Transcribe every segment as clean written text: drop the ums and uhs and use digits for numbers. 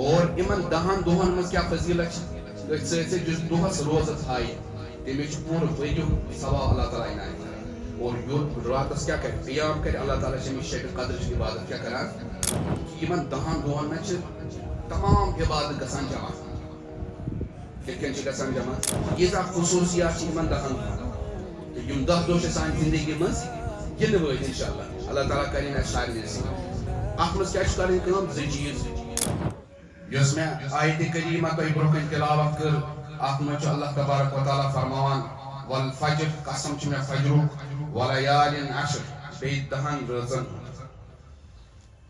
اور امن 10 دۄہن منٛز کیٛاہ فضیلت چھِ أتھۍ سۭتۍ سۭتۍ یُس دۄہس روزٕ تھایہِ تٔمِس چھُ پوٗرٕ ؤریُک ثواب اللہ تعالیٰ عنایت کران اور یوٚت راتس کیٛاہ کرِ قیام کرِ اللہ تعالیٰ چھِ أمِس شبِ قدرٕچ عبادت کیٛاہ کران یِمن 10 دۄہن منٛز چھِ تمام عبادت گژھان جمع کِتھ کٔنۍ چھِ گژھان جمع ییٖژاہ خصوٗصیات چھِ یِمن 10 دۄہن تہٕ یِم 10 دۄہ چھِ سانہِ زندگی منٛز یِنہٕ وٲلۍ انشاء اللہ اللہ تعالیٰ کرِ اَسہِ سارنٕے سۭتۍ اَتھ منٛز کیٛاہ چھِ کَرٕنۍ کٲم 2 چیٖز یۄس مےٚ آیتِ کریٖمہ تۄہہِ برونٛہہ کَنہِ تِلاوت کٔر اَتھ منٛز چھُ اللہ تبارک و تعالیٰ فرماوان والفجر قسم چھُ مےٚ فجرُک ولیالٍ عشر بیٚیہِ 10 رٲژن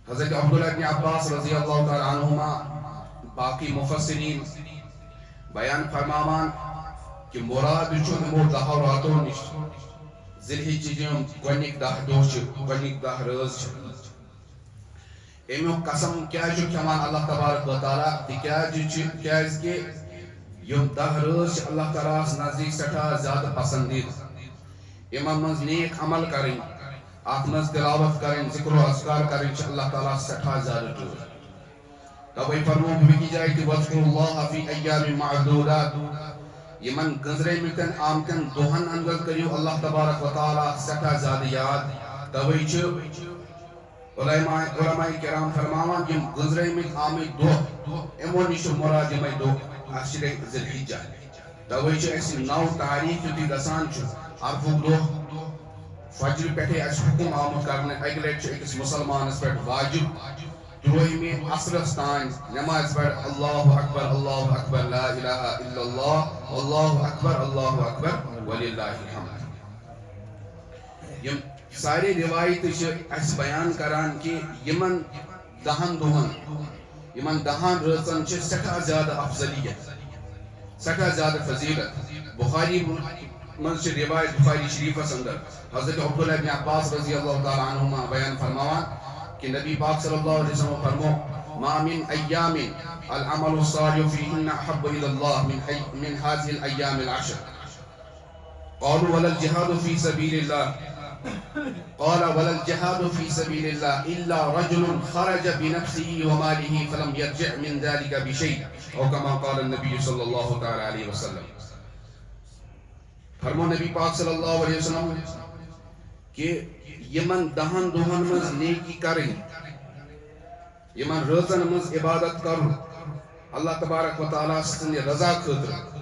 حضرت عبداللہ ابن عباس رضی اللہ تعالیٰ عنہما باقی مفسرین بیان فرماوان کہ مراد چھُ یِمو 10 راتو نِش ذی الحجٕچ یِم گۄڈنِکۍ 10 دۄہ چھِ گۄڈنِکۍ 10 رٲژ چھِ امیُک قسم کیٛازِ چھُ کھٮ۪وان اللہ تبارک و تعالیٰ کیٛازِ کہ یِم 10 رٲژ چھِ اللہ تعالیٰ ہس نزدیٖک سٮ۪ٹھاہ زیادٕ پسنٛدیٖدٕ یِمن منٛز نیک عمل کرٕنۍ اتھ منٛز تلاوت کرٕنۍ ذکر و اذکار کرٕنۍ چھِ اللہ تعالیٰ ہس سٮ۪ٹھاہ زیادٕ ٹٲٹھ توے فرمووُکھ بیٚکہِ جایہِ تہِ واذکروا اللہ فی ایام معدوٗدات یِمن گٔنٛزرٲمٕتٮ۪ن آمتٮ۪ن دۄہن انٛدر کٔرِو اللہ تبارک و تعالیٰ سٮ۪ٹھاہ زیادٕ یاد توے چھِ علماء کرام فرماوان یِم گٔنٛزرٲمٕتۍ آمٕتۍ دۄہ یِمو نِش چھُ مراد یِمے دۄہ 10 ذی الحجہ توے چھُ اَسہِ 9 تاریٖخ یُتھُے گژھان چھُ عرفُک دۄہ فجرٕ پٮ۪ٹھے اَسہِ حُکُم آمُت کرنہٕ اَکہِ لٹہِ چھُ أکِس مُسلمانس پٮ۪ٹھ واجب 3 عصرس تانۍ نٮ۪مازِ پرِ اللہ اکبر لا الہ الا اللہ اللہ اکبر وللہ الحمد یِم سارے روایتہٕ چھِ اَسہِ بیان کران کہِ یِمن 10 دۄہن یِمن 10 رٲژن چھِ سٮ۪ٹھاہ زیادٕ افضلیت سٮ۪ٹھاہ زیادٕ فضیلت بخاری منٛز چھِ روایت بخاری شریٖفس انٛدر حضرت عبداللہ ابن عباس رضی اللہ تعالیٰ عنہما بیان فرماوان کہ نبی پاک صلی اللہ علیہ وسلم فرمو ما من ایام العمل الصالح فیہن احب الی اللہ من هذه الايام العشر قالوا ولا الجهاد في سبيل الله قال ولا الجهاد في سبيل الله الا رجل خرج بنفسه وماله فلم يرجع من ذلك بشيء او كما قال النبي صلى الله تعالى عليه وسلم فرمو نبی پاک صلی اللہ علیہ وسلم کہ یمن 10 دۄہن منٛز نیکی کرٕنۍ یمن رٲژن منٛز عبادت کرُن اللہ تبارک و تعالیٰ سٕنٛدِ رضا خٲطرٕ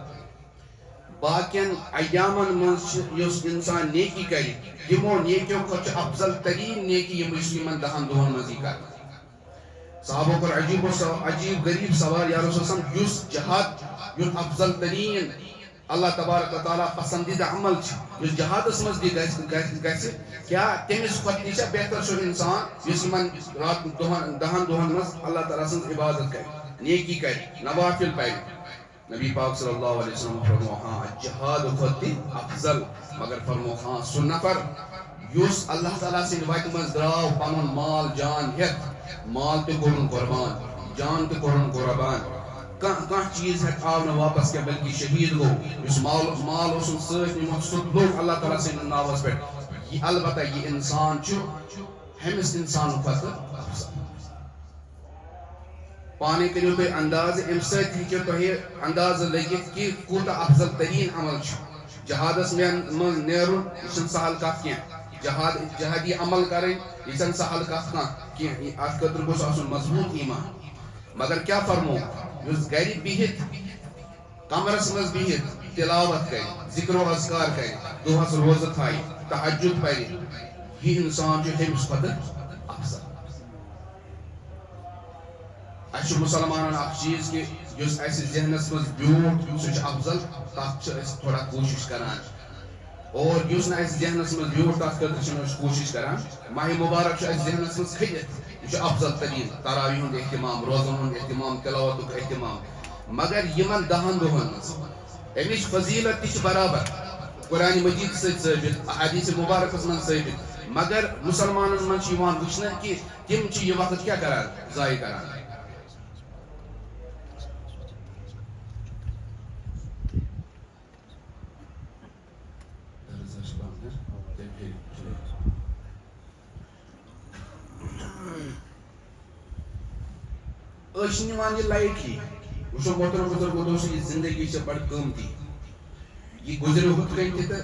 باقین ایامن منٛز چھِ یُس انسان نیکی کرِ یِمو نیکیو کھۄتہٕ چھُ افضل تریٖن نیکی یُس یِمن 10 دۄہن منٛز یی کرِ صحابو کوٚر عجیٖب غریٖب سوال یا رسول صٲب یُس جہاد یُس افضل تریٖن اللہ تبارک و تعالیٰ پسندیدہ عمل یُس جہادس منٛز تہِ گژھِ کیٛاہ تٔمِس کھۄتہٕ تہِ چھا بہتر سُہ انسان یُس یِمن 10 دۄہن منٛز اللہ تعالیٰ سٕنٛز عبادت کرِ نیکی کرِ نوافل پرِ نبی پاک صلی اللہ علیہ وسلم فرمو ہاں جہاد کھۄتہٕ تہِ افضل مگر فرمو ہاں سُہ نفر یُس اللہ تعالیٰ سٕنٛدِ وتہِ منٛز درٛاو پنُن مال جان ہٮ۪تھ مال تہِ کوٚرُن قۄربان جان تہِ کوٚرُن قۄربان کانٛہہ چیٖز ہٮ۪تھ آو نہٕ واپس کینٛہہ بلکہِ شہیٖد گوٚو یُس مال اوسُن سۭتۍ نِمُت سُہ لوٚگ اللہ تعالیٰ سٕنٛدِس ناوس پٮ۪ٹھ یہِ البتہ یہِ انسان چھُ ہُمِس انسان کھۄتہٕ افضل پانے کٔرِو تُہۍ اندازٕ امہِ سۭتۍ ہیٚکہِ تۄہہِ اندازٕ لٔگِتھ کہِ کوٗتاہ افضل تریٖن عمل چھُ جہادس منٛز نیرُن یہِ چھنہٕ سہل کتھ کینٛہہ جہادی عمل کرٕنۍ یہِ چھنہٕ سہل کتھ کینٛہہ اتھ خٲطرٕ گوٚژھ آسُن مضبوٗط ایٖمان مگر کیٛاہ فرمو یُس گرِ بِہِتھ کمرس منٛز بِہِتھ تلاوت کرِ ذکر و اذکار کرِ دۄہس روزٕ تھایہِ تہجد پرِ یہِ انسان چھُ ہُمِس کھۄتہٕ افضل اَسہِ چھُ مُسلمانن اکھ چیٖز کہِ یُس اَسہِ ذہنس منٛز بیوٗٹھ سُہ چھُ افضل تتھ چھِ أسۍ تھوڑا کوٗشش کران اور یُس نہٕ اَسہِ ذہنس منٛز بیوٗٹھ تتھ خٲطرٕ چھِنہٕ أسۍ کوٗشش کران ماہِ مُبارک چھُ اَسہِ ذہنس منٛز کھٔلِتھ یہِ چھُ افضل تریٖن تراویح ہُنٛد احتمام روزن ہُنٛد احتمام تلاوتُک احتمام مگر یِمن 10 دۄہن منٛز امِچ فضیلت تہِ چھِ برابر قرآنِ مجیٖد سۭتۍ ثٲبت احادیٖثِ مُبارکس منٛز ثٲبت مگر مُسلمانن منٛز چھُ یِوان وٕچھنہٕ کہِ تِم چھِ یہِ وقت کیٛاہ کران ضایہِ کران نمان یہ لائٹلی وچھو محترم بزرگو دوستو یہ زندگی سے بڑھ قیمتی یہ گزرے ہت کن تہ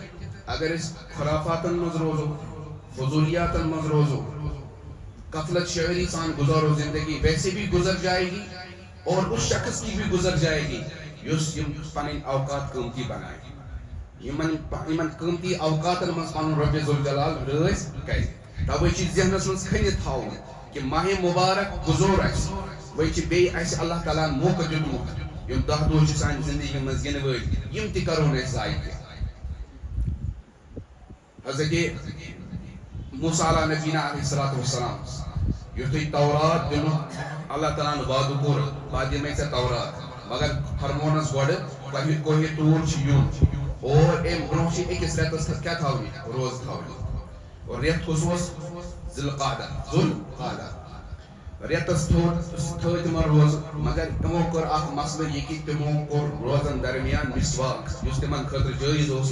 اگر اس خرافاتن مز روزو فضولیاتن مز روزو غفلت شعری سان گزارو زندگی ویسے بھی گزر جائے گی اور اس شخص کی بھی گزر جائے گی یس پن اوقات قیمتی بنائے یمن قیمتی اوقاتن مز پن رب ذوالجلال رٲض کرِ توے چھ ذہنس مز کھنِتھ تھاوُن کہ ماہ مبارک گزور اسہِ وۄنۍ چھِ بیٚیہِ اسہِ اللہ تعالیٰ ہن موقعہٕ دیُتمُت یِم 10 دۄہ چھِ سانہِ زندگی منٛز یِنہٕ وٲلۍ یِم تہِ کرون أسۍ ضایع حضرت موسیٰ علیٰ نبینا علیہ الصلوۃ والسلام یُتھُے تورات دِنُک اللہ تعالیٰ ہن وعدٕ کوٚر بہٕ دِمے ژےٚ تورات مگر فرمونس گۄڈٕ کوہِ طوٗر چھُ یُن اور امہِ برونٛہہ چھِ أکِس رٮ۪تس خٲطرٕ کیٛاہ تھاونہِ روزٕ تھاونہِ اور رٮ۪تھ کُس اوس ذوالقعدہ رٮ۪تس تھٲے تِمن روزٕ مگر تِمو کوٚر اکھ مسلہٕ یہِ کہِ تِمو کوٚر روزن درمیان مسواک یُس تِمن خٲطرٕ جٲیز اوس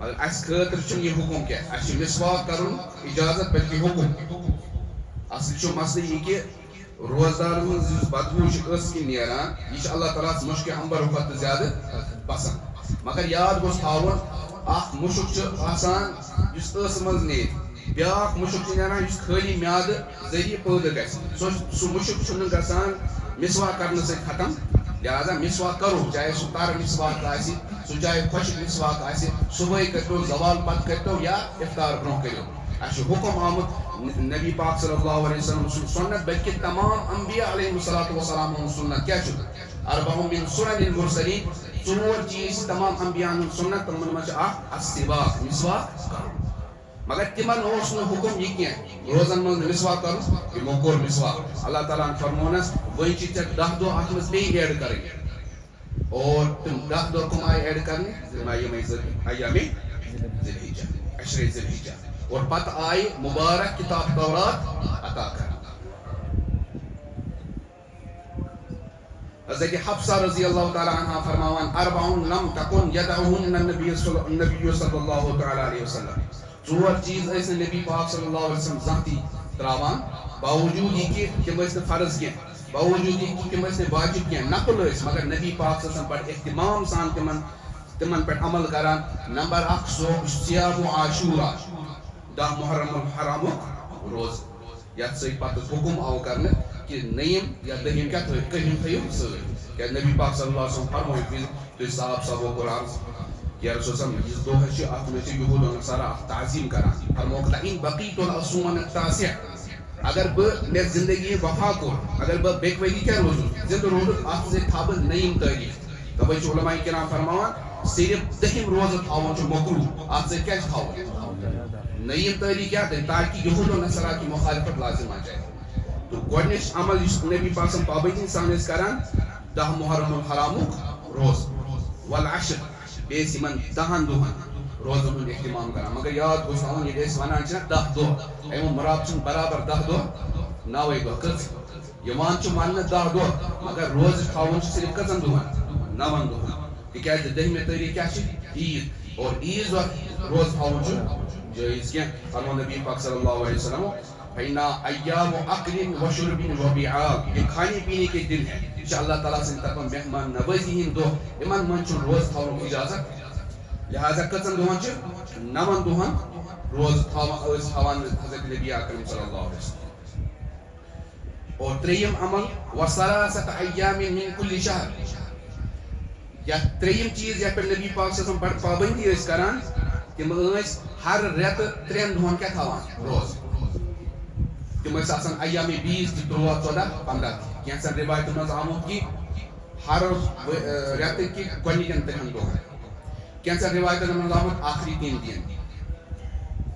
مگر اسہِ خٲطرٕ چھُنہٕ یہِ حُکم کینٛہہ اسہِ چھُ مسواک کرُن اجازت بلکہِ حُکم اصل چھُ مسلہٕ یہِ کہِ روزدارن منٛز یُس بدبوٗ چھِ ٲسہٕ کِنۍ نیران یہِ چھِ اللہ تعالیٰ ہس مُشکہِ امبرو کھۄتہٕ زیادٕ پسنٛد مگر یاد گوٚژھ تھاوُن اکھ مُشُک چھُ آسان یُس ٲسہٕ منٛز نیرِ بیاکھ مُشُک چھُ نیران یُس خٲلی میادٕ ذٔریعہٕ پٲدٕ گژھِ سُہ مُشُک چھُنہٕ گژھان مسواک کرنہٕ سۭتۍ ختم لہذا مسواک کرو چاہے سُہ تر مسواک آسہِ سُہ چاہے خۄشک مسواک آسہِ صبحٲے کٔرتو زوال پتہٕ کٔرتو یا افطار برونٛہہ کٔرِو اسہِ چھُ حُکم آمُت نبی پاک صلی اللہ علیہ وسلم سُنٛد سُنت بلکہِ تمام انبیاء علیہم الصلوۃ والسلام ہُنٛد سُنت کیٛاہ چھُ اربع من سنن المرسلین 4 چیٖز تمام انبیاءن ہُنٛد سُنت تِمن منٛز چھُ اکھ السواک مسواک کرُن مگر تِمن اوس نہٕ حُکم یہِ کینٛہہ روزن منٛز مسواک کرُن تِمو کوٚر مسواک اللہ تعالیٰ ہن فرمونس وۄنۍ چھِ ژےٚ 10 دۄہ اتھ منٛز بیٚیہِ ایڈ کرٕنۍ اور تِم 10 دۄہ کٕم آیہِ ایڈ کرنہٕ ایامِ ذی الحجہ عشرے ذی الحجہ اور پتہٕ آیہِ مبارک کتاب تورات عطا کرنہٕ حضرت حفصہ رضی اللہ تعالیٰ عنہ فرماوان اربع لم تکن یدعوہن النبی صلی اللہ تعالیٰ علیہ وسلم 4 چیز ٲسۍ نہٕ نبی پاک صلی اللہ علیہ وسلم زانٛہہ تہِ تراوان باوجوٗد یہِ کہِ تِم ٲسۍ نہٕ فرض کینٛہہ باوجوٗد یہِ کہِ تِم ٲسۍ نہٕ واجب کینٛہہ نفل ٲسۍ مگر نبی پاک صلی اللہ علیہ وسلم بڑٕ اہتمام سان تِمن پٮ۪ٹھ عمل کران نمبر 1 صیام عاشورہ 10 محرم الحرامُک روزٕ یتھ سۭتۍ پتہٕ حُکم آو کرنہٕ کہ نیم یا دہیم کیا کہم تھیو سۭتۍ کیٛازِ نبی پاک صلی اللہ علیہ وسلم فرمٲے تُہۍ صاحب کوٚر عرض یا رسول صلی یُس دۄہ چھُ اتھ منٛز چھِ یہوٗد و نصارا اکھ تعظیٖم کران فرموکھ لئن بقیت الاصوم التاسع اگر بہٕ مےٚ زندگی وفا کوٚر اگر بہٕ بیٚکہِ ؤری کیٛاہ روزُس زندٕ روٗدُس اتھ سۭتۍ تھاو بہٕ نٔیِم تٲریٖخ توے چھِ علماء کرام فرماوان صرف دہِم روزٕ تھاوُن چھُ مکروٗہ اتھ سۭتۍ کیٛاہ چھُ تھاوُن نٔیِم تٲریٖخ کیٛاہ تاکہِ یہوٗد و نصارا کی مخالفت لازم آ جائے تو گۄڈنِچ عمل یُس نبی پاک صلی پابندی سان ٲسۍ کران 10 محرم الحرامُک روزٕ والعشر بیٚیہِ ٲسۍ یِمن 10 دۄہن روزن ہُنٛد اہتمام کران مگر یاد گوٚژھ تھاوُن ییٚلہِ أسۍ ونان چھِ نا 10 دۄہ امیُک مُراد چھُنہٕ برابر 10 دۄہ 9 دۄہ کٔژ یِوان چھُ وننہٕ 10 دۄہ مگر روزٕ تھاوُن چھُ صرف کٔژن دۄہن 9 دۄہن تِکیٛازِ 10مہِ تٲریٖخ کیٛاہ چھِ عیٖد اور عیٖذ دۄہ روزٕ تھاوُن چھُنہٕ جٲیز کینٛہہ فرمو نبی پاک صلی اللہ علیہ وسلم فإنها أيام أكل وشرب وبيعاب یہ کھانے پینے کے دن ہے یہ چھِ اللہ تعالیٰ سٕنٛدِ طرفہٕ مہمان نوٲزی ہٕنٛدۍ دۄہ یِمن منٛز چھُ روزٕ تھاونُک اِجازت لہٰذا کٔژن دۄہن چھِ 9 دۄہن روزٕ ٲسۍ تھاوان حضرت نبی اکرم صلی اللہ علیہ وسلم اور 3یم عمل وثلاثة أيام من كل شهر یتھ 3یم چیٖز یتھ پٮ۪ٹھ نبی پاک صلی اللہ علیہ وسلم بڑٕ پابندی ٲسۍ کران تِم ٲسۍ ہر رٮ۪تہٕ 3 دۄہن کیٛاہ تھاوان روزٕ تِم ٲسۍ آسان ایام 20 تہِ 13 14 15 تہِ کینٛژن رِوایتن منٛز آمُت کہِ ہر رٮ۪تہٕ کہِ گۄڈنِکٮ۪ن 3 دۄہن کینٛژن رِوایتن منٛز آمُت آخری 3 دِن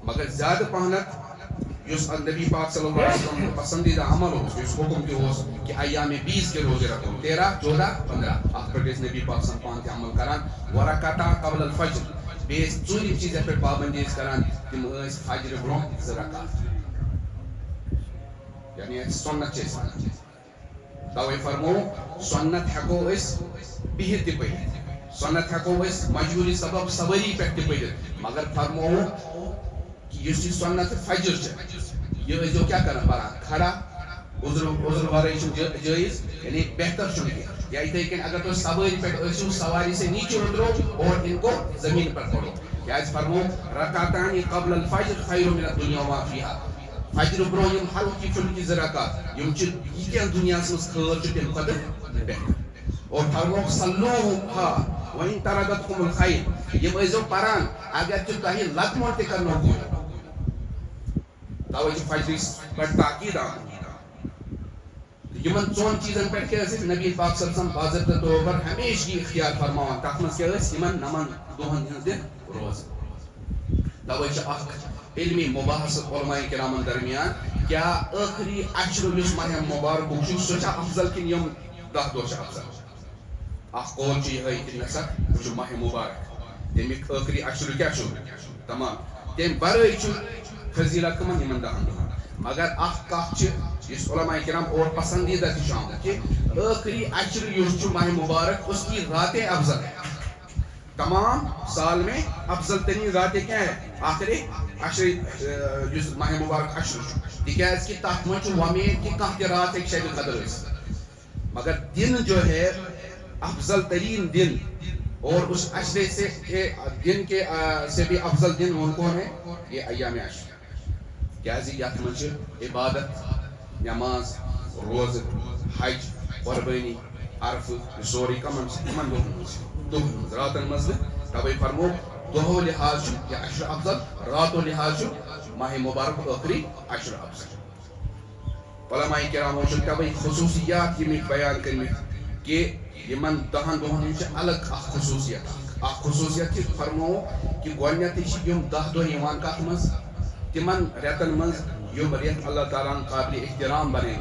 مگر زیادٕ پہنتھ یُس نبی پاک صلی اللہ علیہ وسلم پسندیدہ عمل اوس یُس حُکم تہِ اوس کہِ ایام 20 کے روزے رکھو 13 14 15 اتھ پٮ۪ٹھ ٲسۍ نبی پاک صلی پانہٕ تہِ عمل کران ورکعتا قبل الفجر بیٚیہِ ٲسۍ 4یم چیٖز یتھ پٮ۪ٹھ پابندی ٲسۍ کران تِم ٲسۍ فجرٕ برونٛہہ 2 رکعت یعنی سنت چھِ أسۍ ونان توے فرمو سنت ہیٚکو أسۍ بِہِتھ تہِ پٔرِتھ سنت ہیٚکو أسۍ مجبوٗری سبب سوٲری پٮ۪ٹھ تہِ پٔرِتھ مگر فرمو کہ یُس یہِ سنت فجر چھِ یہِ ٲسۍزیو کیٛاہ کران پران کھڑا عذر ورائے جائز یعنی بہتر چنکہ یا اتھے کن اگر تو سواری پہ اسو سواری سے نیچے اترو اور ان کو زمین پر پڑھو یا فرمو رکعتان قبل الفجر خیر من الدنیا وما فيها فجر برو یم ہلکی پھلکی زرکات یم چھ یہ دنیا مس خیر چھ تم قدر بہتر اور فرمو صلوها وان ترکتكم الخير یم ایزو پران اگر چھ تہ لطمو تہ کرنو گو توجہ فجر پر تاکید آ یمن چون چیزن پہ کیا نبی پاک صلی اللہ علیہ وسلم باضابطہ طور پر ہمیشہ اختیار فرماوان تک مز کیا یمن نمن دہن ہند روز توجہ اخ علمی مباحث علماء کرامن درمیان کیا آخری عشر یس ماہ مبارک سہ افضل کن یم 10 دہ افضل اخ قول یہ کہ نسا وہ ماہ مبارک تمیک آخری عشر کیا تمام تم برائے فضیلت کمن یمن 10 دہن مگر اخ کت اس علماء کرام اور پسندیدہ تھی شام کہ آخری عشر یس ماہ مبارک اس کی راتیں افضل ہے تمام سال میں افضل ترین راتیں کیا ہے آخری عشر یس ماہ مبارک عشر تکیاز کہ تک من ومید کہ کانٛہہ تہِ رات ہیٚکہِ شبِ قدر ٲسِتھ مگر دن جو ہے افضل ترین دن اور اس عشرے سے دن کے سے بھی افضل دن وہ کون ہے یہ ایام عشر کیازِ یتھ منٛز چھِ عبادت نماز روزہ حج قربانی عرفہ سورُے کمن دۄہن راتن منٛز توے فرمو دۄہو لحاظ یہ عشر افضل راتو لحاظ ماہ مبارک ٲخری عشر افضل علماء کرامو چھِ توے خصوصیات ییٚمِکۍ بیان کٔرمٕتۍ کہ یمن 10 دۄہن ہٕنٛز چھِ الگ اکھ خصوصیت کہ فرمو کہ گۄڈنیٚتھٕے چھِ یم 10 دۄہ یِوان کتھ منٛز تمن رتن مز یم ریت اللہ تعالیٰ قابل احترام بنے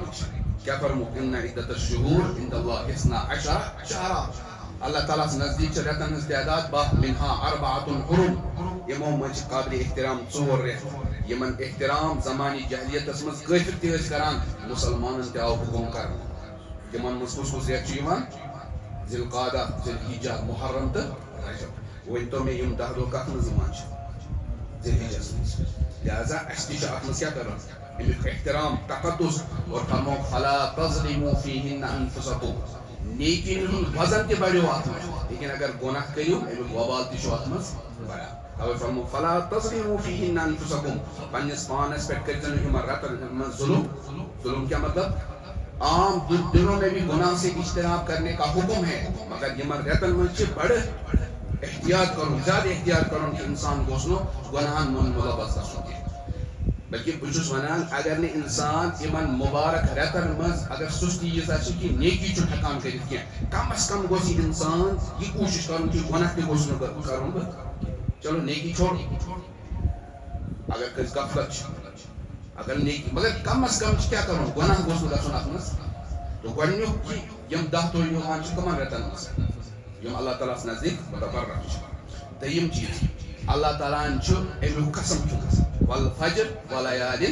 کیا فرمو ان عدت الشہور عند اللہ 12 شہرا اللہ تعالیٰ سے نزدیک رتن ہز تعداد منها 4 حرم یمو من قابل احترام 4 ریت یمن احترام زمانی جہلیت مز کافر تہ کران مسلمان تہ آو حکم کر تمن مز کس کس ریت ذی القعدہ ذی الحجہ محرم تہ رجب ون تو میں یم 10 دہ کت مز ذی الحجہ لہذا اس تہ ات مز کیا کران امیک احترام تقدس اور فرمو فلا تظلموا فیہن انفسکم نیکی ہند وزن تہ بڑھو ات مز لیکن اگر گناہ کریو امیک وبال تہ ات مز بڑا توے فرمو فلا تظلموا فیہن انفسکم پنس پانس پہ کرزن ہم رتن مز ظلم کیا مطلب عام دنوں میں بھی گناہ سے اجتناب کرنے کا حکم ہے مگر یمن رتن مز بڑ احتیاط کرو زیادہ احتیاط کرو کہ انسان گوسنو گناہن من ملوث گژھن بلکہ بچس ونان اگر نے انسان یمن مبارک رتن مز اگر سستی یہ کہ نیکی چھ ہکان کرت کی کم از کم گوس انسان یہ کوشش کرن کہ گناہ تہ گوس نہ کرن چلو نیکی چھوڑ اگر کس غفلت اگر نیکی مگر کم از کم کیا کرن گناہ گوس نہ گژھن ات مز تو گۄڈنیُک کہ یم 10 دۄہ یوان چھ کمن رتن مز یم اللہ تعالیٰ سے نزدیک متبرک چھ دویم چیز اللہ تعالیٰ چھ امیک قسم کھیوٚمُت والفجر وليال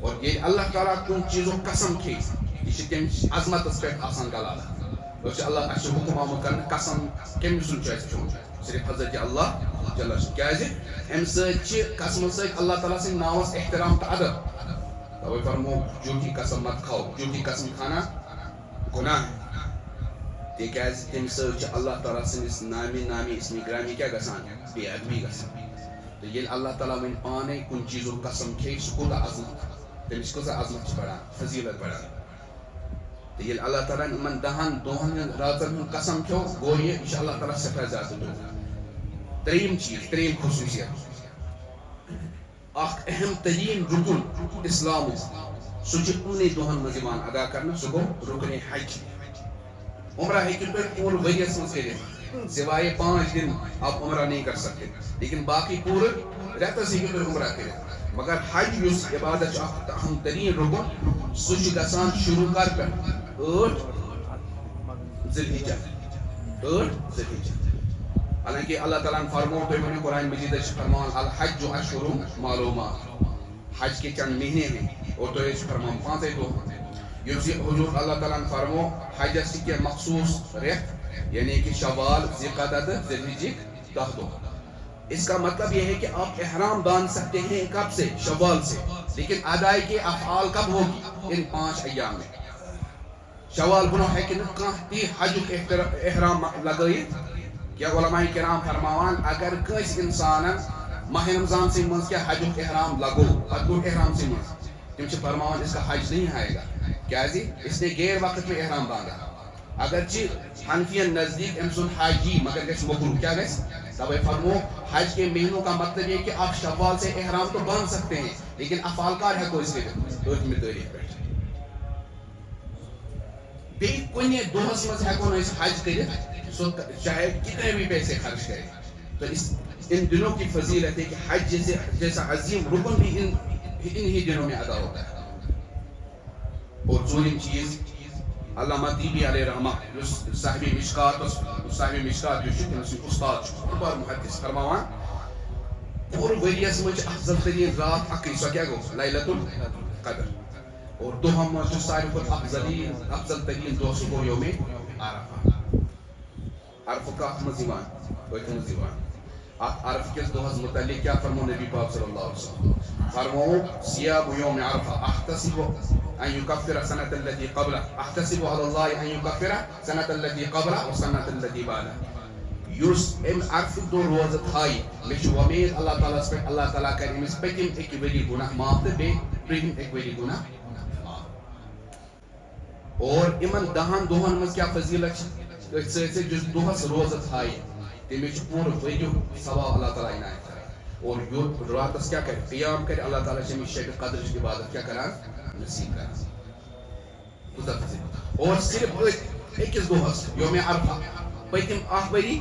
اور یہ اللہ تعالیٰ کن چیزوں قسم کھے یہ تم عظمت پہ آسان کلال اور اللہ اچھے حکم آمد کرنے قسم کم سن کھیوٚن صرف حضرت اللہ جل کیازِ ام سۭتۍ قسم سۭتۍ اللہ تعالیٰ سٕنٛدِ ناوس احترام تہٕ ادب توے فرمو جھوٹی قسم مت کھاؤ جھوٹی قسم کھانا گناہ ہے تکیاز تم سۭتۍ اللہ تعالیٰ سٕنٛدِس نامی اسمی گرامی کیا گژھان بے ادبی گژھان تو یہ اللہ تعالیٰ ون پانے کن چیزوں قسم کھے سہ کوتاہ عظمت تمس کۭژاہ عظمت بڑھان فضیلت بڑھان تو یہ اللہ تعالیٰ ان 10 دۄہن راتن ہند قسم کھو گو یہ اللہ تعالیٰ سٹھا زیادہ درود تریم چیز تریم خصوصیت اخ اہم ترین رکن اسلام سہ انہیں دۄہن مز ادا کرنا سہ گو رکن حج عمرہ ہیٚکِو تُہۍ پوٗرٕ ؤریَس منٛز کٔرِتھ سوائے 5 دن آپ عمرہ نہیں کر سکتے لیکن باقی پورے رٮ۪تس ہیٚکِو تُہۍ عمرہ کٔرِتھ مگر حج یُس عبادت چھُ اکھ اہم تریٖن رُکُن سُہ چھُ گژھان شروع کر پٮ۪ٹھ 8 ذی الحجہ حالانکہ اللہ تعالیٰ نے فرمو تُہۍ ؤنِو قرآن مجید چھِ فرمان الحج اشہر معلومات حج کے چند مہینے ہیں اور تُہۍ چھِ فرمان 5 دۄہ یُس یہ حضور اللہ تعالیٰ نے فرمو حجس چھِ کینٛہہ مخصوٗص رٮ۪تھ یعنی کہ شوال ذی القعدہ تہٕ ذی الحجٕکۍ 10 دۄہ اس کا مطلب یہ ہے کہ آپ احرام باندھ سکتے ہیں کب سے؟ شوال سے، لیکن ادائیگی افعال کب ہوگی؟ ان 5 ایام میں. شوال برو ہے کہ تی حج احرام لگائت. کیا علماء کرام فرماوان اگر کس انسان ماہ رمضان سے من کیا حج احرام لگو پتو احرام سے من تم فرماوان اس کا حج نہیں آئے گا. کیا جی اس نے غیر وقت میں احرام باندھا. اگرچہ حنفین نزدیک ام سن حاجی مگر گھس مکروہ. کیا گھس؟ توے فرمو حج کے مہینوں کا مطلب یہ کہ آپ شوال سے احرام تو باندھ سکتے ہیں لیکن افعال کار ہے کو اس کے ٲٹھمہِ تٲریٖخ پٮ۪ٹھ. بیٚیہِ کُنہِ دۄہس منٛز ہٮ۪کو نہٕ أسۍ حج کٔرِتھ سُہ چاہے کتنے بھی پیسے خرچ کرے. تو ان دنوں کی فضیلت ہے کہ حج جیسا عظیم رکن بھی ان ہی دنوں میں ادا ہوتا ہے. اور ژوٗرِم چیز علامہ طیبی علیہ رحمہ صاحب مشکات تٔمِس اُستاد بڑ محدث فرماوان پوٗرٕ ؤریَس منٛز چھِ افضل تریٖن رات اکٕے سۄ کیٛاہ گوٚو؟ لیلۃ القدر. اور دۄہَن منٛز چھُ ساروی کھۄتہٕ افضل تریٖن دۄہ سُہ گوٚو یومِ عرفہ. عرفہ کتھ منٛز یِوان؟ أتھۍ منٛز یِوان. اتھ عرفہ کِس دۄہس متعلق کیٛاہ فرمو نبی پاک صلی اللہ علیہ وسلم؟ فرموو صیام یوم عرفہ احتسب ان يكفر سنة التي قبله احتسب على الله ان يكفر سنة التي قبله وسنة التي بعده. یُس امہِ عرفُک دۄہ روزٕ تھایہِ مےٚ چھُ وۄمید اللہ تعالیٰ ہس پٮ۪ٹھ اللہ تعالیٰ کرِ أمِس پٔتِم اَکہِ ؤری گُناہ معاف تہٕ بیٚیہِ برٛونٛہِم اَکہِ ؤری گُناہ معاف. اور یِمن 10 دۄہن منٛز کیٛاہ فضیلت چھِ أتھۍ سۭتۍ سۭتۍ یُس دۄہس روزٕ تھایہِ تٔمِس چھُ پوٗرٕ ؤریُک ثواب اللہ تعالیٰ عنایت کران. اور یوٚت راتس کیٛاہ کرِ؟ قیام کرِ. اللہ تعالیٰ چھِ أمِس شبِ قدرٕچ عبادت کیٛاہ کران؟ نصیب کران. اور صرف أکِس دۄہس یومِ عرفہ پٔتِم اکھ ؤری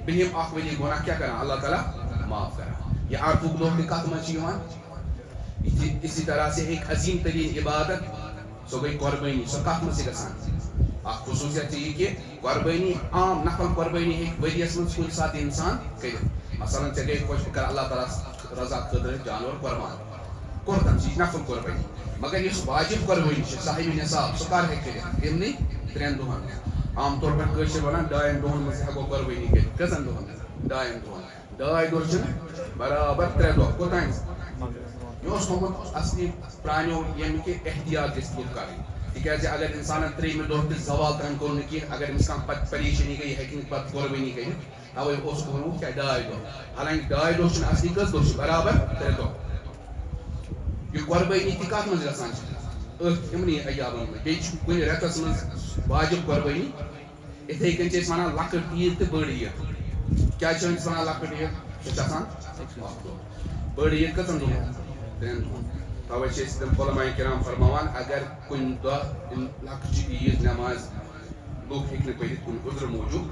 برٛونٛہِم اکھ ؤری گۄناہ کیٛاہ کران؟ اللہ تعالیٰ معاف کران. یہ عرفُک دۄہ تہِ کتھ منٛز چھُ یِوان؟ اسی طرح سے ایک عظیم ترین عبادت سۄ گٔے قۄربٲنی. سۄ کتھ منٛز چھِ گژھان؟ اکھ خصوٗصیت چھِ یہِ کہِ قۄربٲنی عام نفل قۄربٲنی ہیٚکہِ ؤریَس منٛز کُنہِ ساتہٕ اِنسان کٔرِتھ. مثلاً ژےٚ گٔے خۄش بہٕ کرٕ اللہ تعالیٰ رضا خٲطرٕ جانور قۄربان کوٚر تٔمۍ سُہ چھِ نفل قۄربٲنی. مگر یُس واجب قۄربٲنی چھِ صاحبِ نصاب سُہ کر ہیٚکہِ کٔرِتھ؟ یِمنٕے 3 دۄہن. عام طور پٲٹھۍ کٲشِر وَنان 2 دۄہن منٛز ہٮ۪کو قۄربٲنی کٔرِتھ. کٔژن دۄہن؟ 2 دۄہن. 2 دۄہ چھِنہٕ برابر 3 دۄہ. کوٚتانۍ؟ یہِ اوس تھوٚمُت اصلی پرٛانیو ییٚمہِ کہِ احتیاط گژھِ لُکھ کَرٕنۍ. تِکیٛازِ اگر اِنسانن 3مہِ دۄہ تہِ زوال تام کوٚر نہٕ کینٛہہ اگر أمِس کانٛہہ پتہٕ پریشٲنی گٔے یہِ ہیٚکہِ نہٕ پتہٕ قۄربٲنی کٔرِتھ. تَوَے اوس ووٚنمُت کیٛاہ 2 دۄہ. حالانکہِ 2 دۄہ چھِنہٕ اصلی کٔژ دۄہ چھِ؟ برابر 3 دۄہ. یہِ قۄربٲنی تہِ کتھ منٛز گژھان چھِ؟ أتھۍ یِمنٕے ایامن منٛز. بیٚیہِ چھِ کُنہِ رٮ۪تس منٛز واجب قۄربٲنی. یِتھٕے کٔنۍ چھِ أسۍ وَنان لۄکٕٹ عیٖد تہٕ بٔڑ عیٖد. کیٛازِ چھِ أسۍ وَنان لۄکٕٹ عیٖد؟ سُہ چھِ آسان اکھ دۄہ. بٔڑ عیٖد کٔژن دۄہن؟ 3 دۄہن. توے چھِ أسۍ تِم علماء کرام فرماوان اگر کُنہِ دۄہ لۄکچہِ عیٖد نٮ۪ماز لُکھ ہیٚکہِ نہٕ پٔرِتھ کُنہِ عُذرٕ موٗجوٗب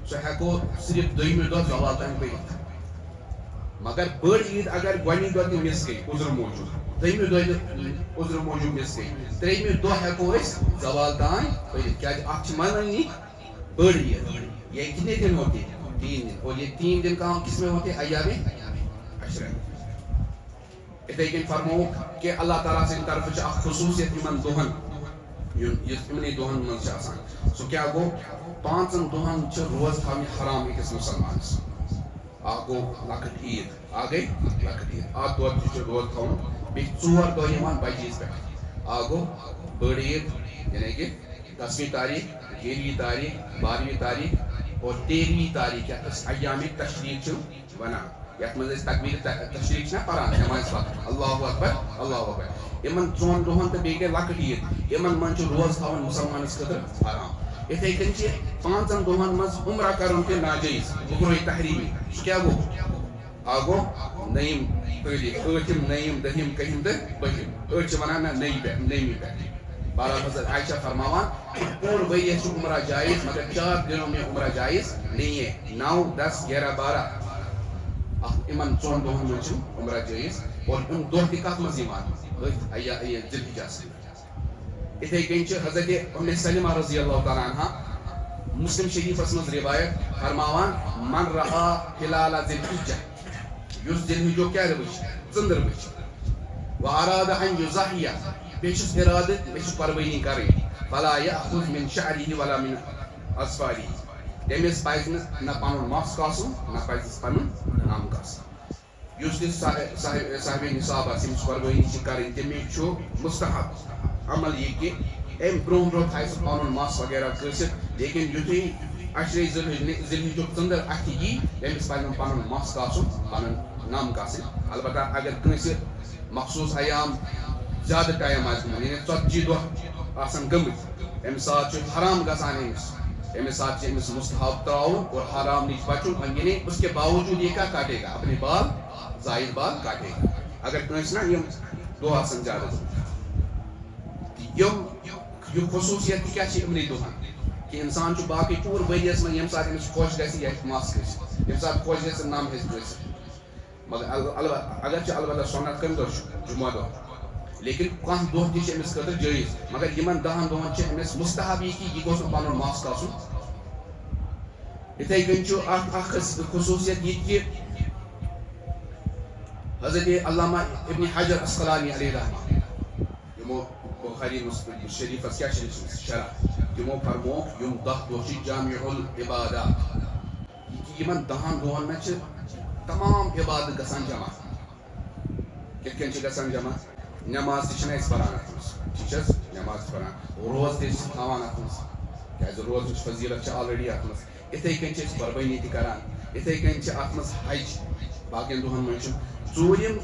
سُہ ہٮ۪کو صرف 2مہِ دۄہ زوال تام پٔرِتھ. مگر بٔڑ عیٖد اگر گۄڈنِکۍ دۄہ تہِ مِس گٔے عُذرٕ موٗجوٗب 2مہِ دۄہ تہِ عُذرٕ موٗجوٗب مِس گٔے 3مہِ دۄہ ہٮ۪کو أسۍ زوال تام پٔرِتھ. کیٛازِ اکھ چھِ مانٲنی بٔڑ عیٖد. یہ کتنے دن ہوتی ہے؟ 3 دن. اور یہ 3 دن کام کس میں ہوتے ہیں؟ ایام عشرہ. اتھے کن فرمو کہ اللہ تعالیٰ سٕنٛدِ طرفہٕ چھِ اکھ خصوٗصیت یِمن دۄہن یُس یِمنٕے دۄہن منٛز چھِ آسان. سُہ کیٛاہ گوٚو؟ 5 دۄہن چھِ روزٕ تھاوٕنۍ حرام أکِس مُسلمانس. اکھ گوٚو لۄکٕٹ عیٖد. اکھ گٔے لۄکٕٹ عیٖد. اتھ دۄہ تہِ چھُ روزٕ تھاوُن. بیٚیہِ 4 دۄہ یِوان بجہِ عیٖذ پٮ۪ٹھ. اکھ گوٚو بٔڑ عیٖد یعنی کہِ 10ویں تاریٖخ 11ویں تاریٖخ 12ویں تاریٖخ اور 13ویں تاریٖخ یتھ أسۍ ایامِ تشریٖق چھِ ونان. یتھ منٛز أسۍ تقبیٖر تشریٖق چھِنہ پران نٮ۪مازِ پتہٕ اللہ اکبر اللہ اکبر. یِمن 4 دۄہن تہٕ بیٚیہِ گٔے لۄکٕٹ عیٖد. یِمن منٛز چھُ روزٕ تھاوُن مُسلمانس خٲطرٕ حرام. یِتھٕے کٔنۍ چھِ 5 دۄہن منٛز عمرہ کرُن تہِ ناجٲیز. عمرہ تحریمی. سُہ کیٛاہ گوٚو؟ اکھ گوٚو 9م تٲریٖخ 8م 9م 10م 11م تہٕ 12م. أڑۍ چھِ ونان نہ 9مہِ پٮ۪ٹھ. بہرحال حضرت عائشہ فرماوان پوٗرٕ ؤریَس چھُ عمرہ جایز مگر 4 دنوں میں عمرہ جایز نہیں ہے. 9 10 11 12 یِمن 4 دۄہن منٛز چھُ عمرہ جٲیز. اور یِم دۄہ تہِ کتھ منٛز یِوان؟ أتھۍ ذی الحجس منٛز. یِتھٕے کٔنۍ چھِ حضرت اُم سلمہ رضی اللہ تعالیٰ عنہا مسلم شریفس منٛز روایت فرماوان من رأى ہلال ذی الحجہ یُس ذی الحجُک کیٛاہ وٕچھِ؟ ژٔنٛدٕر وٕچھِ. واراد ان یضحیہ بیٚیہِ چھُس ارادٕ مےٚ چھِ قۄربٲنی کرٕنۍ. فلا یأخذ من شعرہ ولا من اظفارہ. تٔمِس پزِ نہٕ نہ پنُن مَس کاسُن نہ پزٮ۪س پنُن نام گژھان یُس تہِ صاحب نصاب آسہِ ییٚمِس قۄربٲنی چھِ کَرٕنۍ تٔمِس چھُ مُستحب عمل یہِ کہِ اَمہِ برونٛہہ برونٛہہ تھایہِ سُہ پَنُن مَس وغیرہ کٲسِتھ لیکِن یُتھُے عشرے ذِلحِجُک ژٔنٛدٕر اَتھِ یی تٔمِس پَزِ نہٕ پَنُن مَس کاسُن پَنُن نَم کاسٕنۍ البتہ اگر کٲنٛسہِ مخصوٗص ایام زیادٕ ٹایم آسہِ گوٚمُت یعنی 40 دۄہ آسَن گٔمٕتۍ اَمہِ ساتہٕ چھُ حرام گژھان أمِس ساتہٕ چھِ أمِس مُستحب ترٛاوُن اور حرام نِش بَچُن یعنی اس کے باوجوٗد یہ کیا کاٹے گا اپنے بال زائد بال کاٹے گا اگر کٲنٛسہِ نا یِم دۄہ آسَن زیادٕ یہِ خصوٗصیت تہِ کیٛاہ چھِ یِمنٕے دۄہَن کہِ اِنسان چھُ باقٕے پوٗرٕ ؤریَس منٛز ییٚمہِ ساتہٕ أمِس خۄش گژھِ یہِ ہیٚکہِ مَس کٔرِتھ ییٚمہِ ساتہٕ خۄش گژھِ نَم ہیٚکہِ کٔرِتھ مگر اگر چھِ البتہ سۄنت کَمہِ دۄہ چھُ جُمعہ دۄہ لیکن کانٛہہ دۄہ تہِ چھِ أمِس خٲطرٕ جٲیِز مگر یِمن 10 دۄہن چھِ أمِس مُستحب یہِ کہِ یہِ گوٚژھ نہٕ پَنُن مَس کاسُن یِتھَے کٔنۍ چھُ اکھ خصوٗصیت یہِ کہِ حضرت علامہ ابن حجر اسقلانی علیہ رحمہ یِمو بخاری شریفس کیٛاہ چھِ شرح تِمو فرمووُکھ یِم 10 دۄہ چھِ جامع العبادات یہِ کہِ یِمن 10 دۄہن منٛز چھِ تمام عبادت گژھان جمع کِتھ کٔنۍ چھِ گژھان جمع نٮ۪ماز تہِ چھِنہٕ أسۍ پران اَتھ منٛز ٹھیٖک چھِ حظ نٮ۪ماز چھِ پران روزٕ تہِ چھِ تھاوان اَتھ منٛز کیٛازِ روزٕچ فضیٖلت چھِ آلریڈی اَتھ منٛز یِتھَے کٔنۍ چھِ أسۍ قۄربٲنی تہِ کران یِتھَے کٔنۍ چھِ اَتھ منٛز حج باقین دۄہن منٛز چھُ ژوٗرِم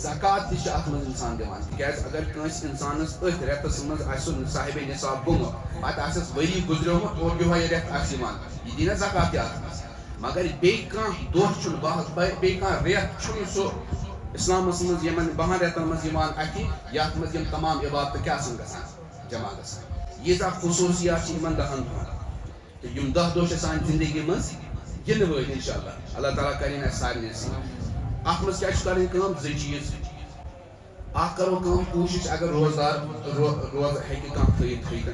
زکات تہِ چھِ اَتھ منٛز اِنسان دِوان تِکیٛازِ اگر کٲنٛسہِ اِنسانس أتھۍ رٮ۪تس منٛز آسہِ سُہ صاحبِ نِصاب گوٚمُت پتہٕ آسٮ۪س ؤری گُزریومُت اور یِہوے رٮ۪تھ آسہِ یِوان یہِ دی نا زکات تہِ اَتھ منٛز مگر بیٚیہِ کانٛہہ دۄہ چھُنہٕ بیٚیہِ کانٛہہ رٮ۪تھ چھُنہٕ سُہ اِسلامس منٛز یِمن 10 رٮ۪تن منٛز یِوان اَتھِ یتھ منٛز یِم تمام عبادتہٕ کیٛاہ آسن گژھان جمع گژھان ییٖژاہ خصوٗصیات چھِ یِمن 10 دۄہن تہٕ یِم 10 دۄہ چھِ سانہِ زندگی منٛز گِنہٕ وٲلۍ اِنشاء اللہ تعالیٰ کَرِنۍ اَسہِ سارنٕے سۭتۍ اَتھ منٛز کیٛاہ چھِ کَرٕنۍ کٲم 2 چیٖز اکھ کَرو کٲم کوٗشِش اگر روزدار روزٕ ہیٚکہِ کانٛہہ تھٲیِتھ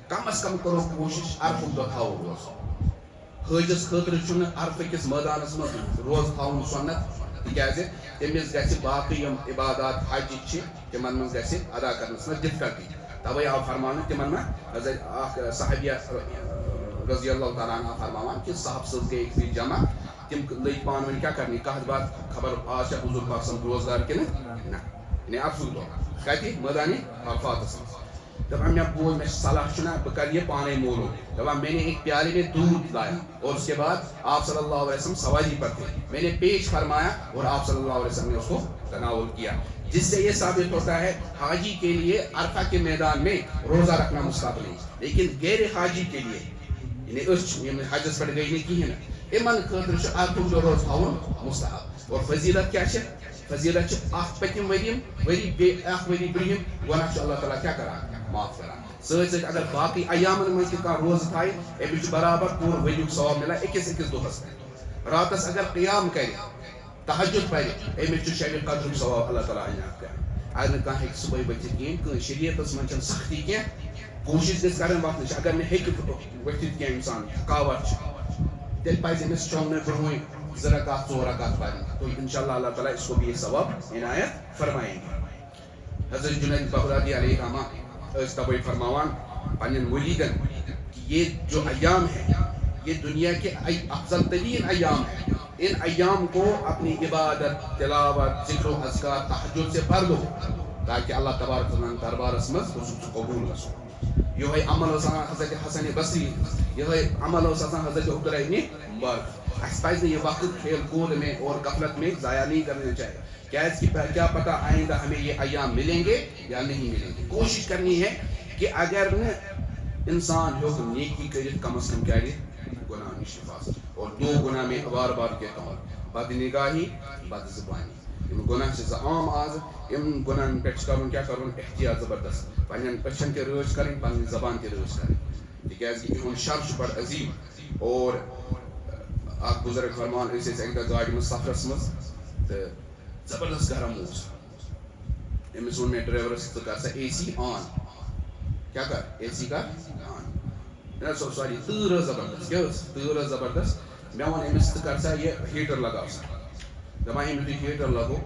کم از کم کَرو کوٗشِش عرفُک دۄہ تھاوو روزٕ حٲجِس خٲطرٕ چھُنہٕ عرفہٕ کِس مٲدانس منٛز روزٕ تھاوُن سُنت تِکیٛازِ تٔمِس گژھِ باقٕے یِم عبادات حجِچ چھِ تِمن منٛز گژھِ ادا کرنس منٛز ڈِفکلٹی تَوے آو فرماونہٕ تِمن ما حضرت اکھ صحابیہ رضی اللہ تعالیٰ عنہ فرماوان کہِ صاحب صٲب گٔے أکۍ پھِرِ جمع تِم لٔگۍ پانہٕ ؤنۍ کیٛاہ کرنہِ کَتھ باتھ خبر آز چھا حضوٗر پاک صٲب روزدار کِنہٕ نہ یعنی عرفُک دۄہ کَتہِ مٲدانہِ عرفاتس منٛز دَپان مےٚ بوٗز مےٚ چھِ صلاح چھُنہ بہٕ کَرٕ یہِ پانے معلوٗم دَپان میں نے ایک پیالے میں دودھ لایا اور اس کے بعد آپ صلی اللہ علیہ وسلم سواری پر تھے میں نے پیش فرمایا اور آپ صلی اللہ علیہ وسلم نے اس کو تناول کیا جس سے یہ ثابت ہوتا ہے حاجی کے لیے عرفہ کے میدان میں روزہ رکھنا مستحب نہیں لیکن غیر حاجی کے لیے یعنی أسۍ حجس پٮ۪ٹھ گٔے نہٕ کِہینۍ نہٕ یِمن خٲطرٕ چھُ عرفُک دۄہ روزٕ تھاوُن مستحب اور فضیٖلت کیٛاہ چھِ فضیٖلت چھِ اکھ پٔتِم ؤری بیٚیہِ اکھ ؤری برٛونٛہِم گۄناہ چھُ اللہ تعالیٰ کیٛاہ کران معاف کران سۭتۍ سۭتۍ اگر باقٕے ایامن منٛز تہِ کانٛہہ روزٕ تھایہِ أمِس چھُ برابر پوٗرٕ ؤریُک ثواب مِلان أکِس دۄہس پٮ۪ٹھ راتس اگر قیام کرِ تہجُد پرِ أمِس چھُ شبِ قدرُک ثواب اللہ تعالیٰ عنایت کران اگر نہٕ کانٛہہ ہیٚکہِ صُبحٲے ؤتھِتھ کِہینۍ کٲنٛسہِ شریعتس منٛز چھنہٕ سختی کینٛہہ کوٗشِش گژھِ کرٕنۍ وۄتھنٕچ اگر نہٕ ہیٚکہِ ؤتھِتھ کینٛہہ اِنسان تھکاوٹ چھِ تیٚلہِ پزِ أمِس شۄنٛگنہٕ برونٛہٕے 2 رکعت 4 رکعت پرٕنۍ تو انشاء اللہ تعالیٰ اس کو بھی یہ ثواب عنایت فرمائیں گے حضرت جنید بغدادی علیہ رحمہ ٲسۍ تَوَے فرماوان پنٛنٮ۪ن مُریٖدن کہ یہ جو ایام ہے یہ دنیا کے افضل ترین ایام ہے ان ایام کو اپنی عبادت تلاوت ذکر و اذکار تہجد سے بھر دو تاکہ اللہ تبارک و تعالیٰ دربارس منٛز قبوٗل گژھو یِہوے عمل اوس آسان حضرت حسن بصری یِہوے عمل اوس آسان حضرت عبداللہ ابن مبارک اَسہِ پزِ نہٕ یہِ وقت کھیل کوٗد میں اور غفلت میں ضایع نہیں کرنا چاہیے کیٛازِکہِ کیا پتہ آئندہ ہمیں یہ ایام ملیں گے یا نہیں ملیں گے کوشش کرنی ہے کہ اگر نہٕ انسان ہیوٚک نیکی کٔرِتھ کم از کم کَرِ گۄناہ نِش حفاظت اور 2 گُناہ میں بار بار کہتا ہوں بدنگاہی بدزبانی یِم گۄناہ چھِ 2 عام آز یِم گۄناہن پٮ۪ٹھ چھُ کرُن کیٛاہ کرُن احتیاط زبردست پنٛنٮ۪ن أچھن تہِ رٲچھ کرٕنۍ پنٕنۍ زبان تہِ رٲچھ کرٕنۍ تِکیٛازِ یِہُنٛد شر چھُ بڑٕ عظیٖم اور اکھ بُزرگ فرمان أسۍ ٲسۍ اَکہِ دۄہ گاڑِ منٛز سفرس منٛز تہٕ زبردست گرم اوس أمِس ووٚن مےٚ ڈرایورس ژٕ کر سا اے سی آن کیٛاہ کر اے سی کر آن سوری تۭر ٲس زبردست کیٛاہ ٲس تۭر ٲس زبردست مےٚ ووٚن أمِس ژٕ کر سا یہِ ہیٖٹر لگاو سا دپان ییٚمہِ یُتھُے ہیٖٹر لگو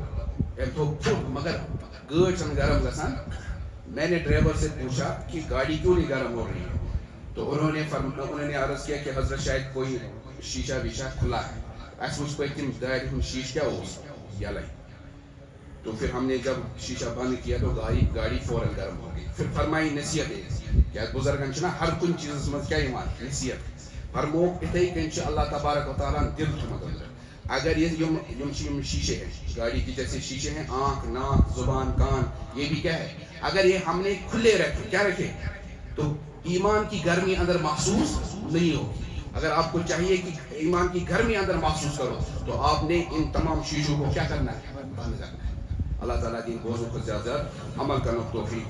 أمۍ تھوٚو پھُٹ مگر گٲڑۍ چھنہٕ گرم گژھان میں نے ڈرائیور سے پوچھا کہ گاڑی کیوں نہیں گرم ہو رہی ہے تو انہوں نے عرض کیا کہ حضرت شاید کوئی شیشہ ویشہ کھلا ہے اس وچ پتم دارِ ہُنٛد شیشہ کیا اوس یلے. تو پھر ہم نے جب شیشہ بند کیا تو گاڑی فوراً گرم ہو گئی. پھر فرمائی نصیحت کیا بزرگن چھنا ہر کن چیز مز کیا ایمان نصیحت فرمو اتھے کن اللہ تبارک و تعالیٰ دل تھومت اندر. اگر یم شیشے ہیں گاڑی کی جیسے شیشے ہیں آنکھ ناک زبان کان یہ بھی کیا ہے اگر یہ ہم نے کھلے رکھے کیا رکھے تو ایمان کی گرمی اندر محسوس نہیں ہوگی. اگر آپ کو چاہیے کہ ایمان کی گرمی اندر محسوس کرو تو آپ نے ان تمام شیشوں کو کیا کرنا ہے بند کرنا ہے. اللہ تعالیٰ دین بوزوں کو زیادہ عمل کرنا توفیق